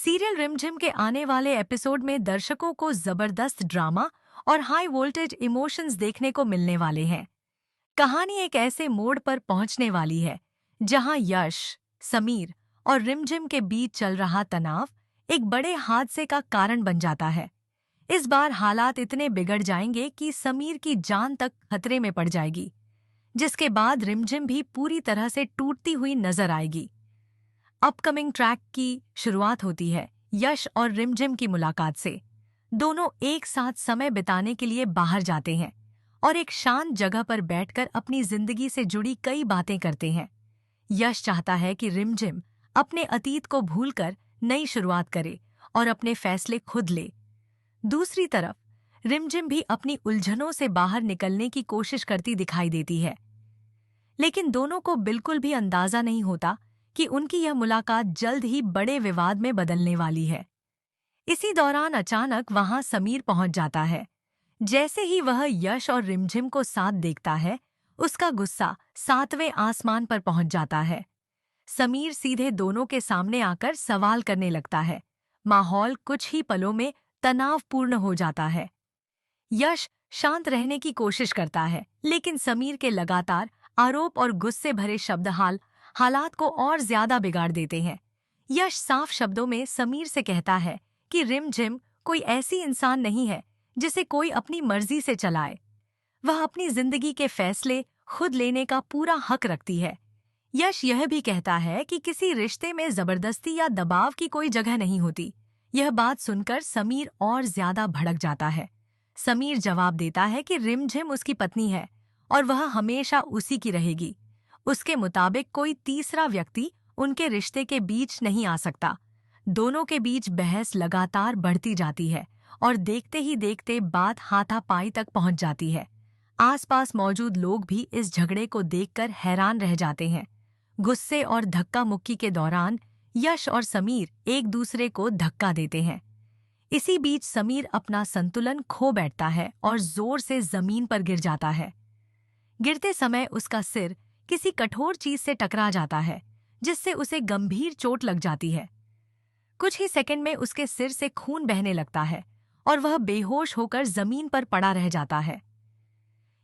Serial रिमझिम के आने वाले एपिसोड में दर्शकों को जबरदस्त ड्रामा और हाई वोल्टेज इमोशंस देखने को मिलने वाले हैं। कहानी एक ऐसे मोड़ पर पहुंचने वाली है जहां यश, समीर और रिमझिम के बीच चल रहा तनाव एक बड़े हादसे का कारण बन जाता है। इस बार हालात इतने बिगड़ जाएंगे कि समीर की जान तक खतरे में पड़ जाएगी, जिसके बाद रिमझिम भी पूरी तरह से टूटती हुई नजर आएगी। अपकमिंग ट्रैक की शुरुआत होती है यश और रिमझिम की मुलाकात से। दोनों एक साथ समय बिताने के लिए बाहर जाते हैं और एक शांत जगह पर बैठकर अपनी जिंदगी से जुड़ी कई बातें करते हैं। यश चाहता है कि रिमझिम अपने अतीत को भूलकर नई शुरुआत करे और अपने फैसले खुद ले। दूसरी तरफ रिमझिम भी अपनी उलझनों से बाहर निकलने की कोशिश करती दिखाई देती है, लेकिन दोनों को बिल्कुल भी अंदाजा नहीं होता कि उनकी यह मुलाकात जल्द ही बड़े विवाद में बदलने वाली है। इसी दौरान अचानक वहां समीर पहुंच जाता है। जैसे ही वह यश और रिमझिम को साथ देखता है, उसका गुस्सा 7वें आसमान पर पहुंच जाता है। समीर सीधे दोनों के सामने आकर सवाल करने लगता है। माहौल कुछ ही पलों में तनावपूर्ण हो जाता है। यश शांत रहने की कोशिश करता है, लेकिन समीर के लगातार आरोप और गुस्से भरे शब्द हालात को और ज्यादा बिगाड़ देते हैं। यश साफ शब्दों में समीर से कहता है कि रिमझिम कोई ऐसी इंसान नहीं है जिसे कोई अपनी मर्जी से चलाए। वह अपनी जिंदगी के फैसले खुद लेने का पूरा हक रखती है। यश यह भी कहता है कि किसी रिश्ते में जबरदस्ती या दबाव की कोई जगह नहीं होती। यह बात सुनकर समीर और ज्यादा भड़क जाता है। समीर जवाब देता है कि रिमझिम उसकी पत्नी है और वह हमेशा उसी की रहेगी। उसके मुताबिक कोई तीसरा व्यक्ति उनके रिश्ते के बीच नहीं आ सकता। दोनों के बीच बहस लगातार बढ़ती जाती है और देखते ही देखते बात हाथापाई तक पहुंच जाती है। आसपास मौजूद लोग भी इस झगड़े को देखकर हैरान रह जाते हैं। गुस्से और धक्का मुक्की के दौरान यश और समीर एक दूसरे को धक्का देते हैं। इसी बीच समीर अपना संतुलन खो बैठता है और जोर से जमीन पर गिर जाता है। गिरते समय उसका सिर किसी कठोर चीज से टकरा जाता है, जिससे उसे गंभीर चोट लग जाती है। कुछ ही सेकंड में उसके सिर से खून बहने लगता है और वह बेहोश होकर जमीन पर पड़ा रह जाता है।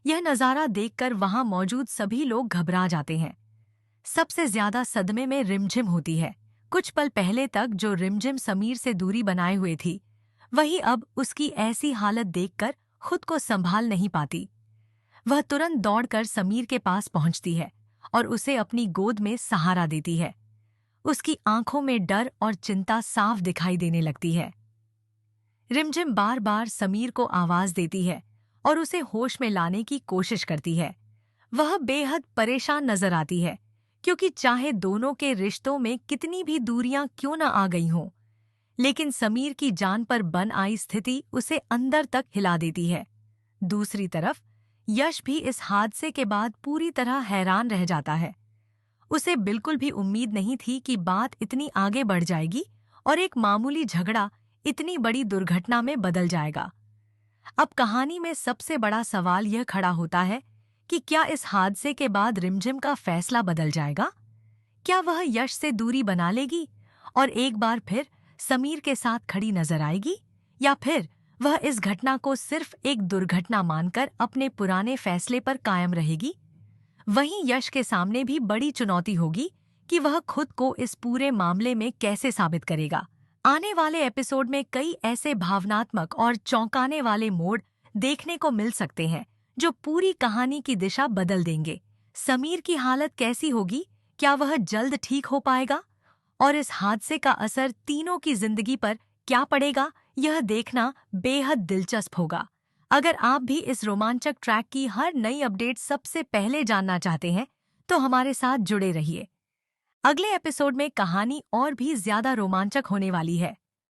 यह नजारा देखकर वहां मौजूद सभी लोग घबरा जाते हैं। सबसे ज्यादा सदमे में रिमझिम होती है। कुछ पल पहले तक जो रिमझिम समीर से दूरी बनाए हुए थी, वही अब उसकी ऐसी हालत देखकर खुद को संभाल नहीं पाती। वह तुरंत दौड़कर समीर के पास पहुंचती है और उसे अपनी गोद में सहारा देती है। उसकी आंखों में डर और चिंता साफ दिखाई देने लगती है। रिमझिम बार बार समीर को आवाज देती है और उसे होश में लाने की कोशिश करती है। वह बेहद परेशान नजर आती है, क्योंकि चाहे दोनों के रिश्तों में कितनी भी दूरियां क्यों न आ गई हों, लेकिन समीर की जान पर बन आई स्थिति उसे अंदर तक हिला देती है। दूसरी तरफ यश भी इस हादसे के बाद पूरी तरह हैरान रह जाता है। उसे बिल्कुल भी उम्मीद नहीं थी कि बात इतनी आगे बढ़ जाएगी और एक मामूली झगड़ा इतनी बड़ी दुर्घटना में बदल जाएगा। अब कहानी में सबसे बड़ा सवाल यह खड़ा होता है कि क्या इस हादसे के बाद रिमझिम का फैसला बदल जाएगा? क्या वह यश से दूरी बना लेगी और एक बार फिर समीर के साथ खड़ी नजर आएगी, या फिर वह इस घटना को सिर्फ एक दुर्घटना मानकर अपने पुराने फैसले पर कायम रहेगी? वहीं यश के सामने भी बड़ी चुनौती होगी कि वह खुद को इस पूरे मामले में कैसे साबित करेगा। आने वाले एपिसोड में कई ऐसे भावनात्मक और चौंकाने वाले मोड़ देखने को मिल सकते हैं जो पूरी कहानी की दिशा बदल देंगे। समीर की हालत कैसी होगी? क्या वह जल्द ठीक हो पाएगा? और इस हादसे का असर तीनों की जिंदगी पर क्या पड़ेगा, यह देखना बेहद दिलचस्प होगा। अगर आप भी इस रोमांचक ट्रैक की हर नई अपडेट सबसे पहले जानना चाहते हैं, तो हमारे साथ जुड़े रहिए। अगले एपिसोड में कहानी और भी ज्यादा रोमांचक होने वाली है।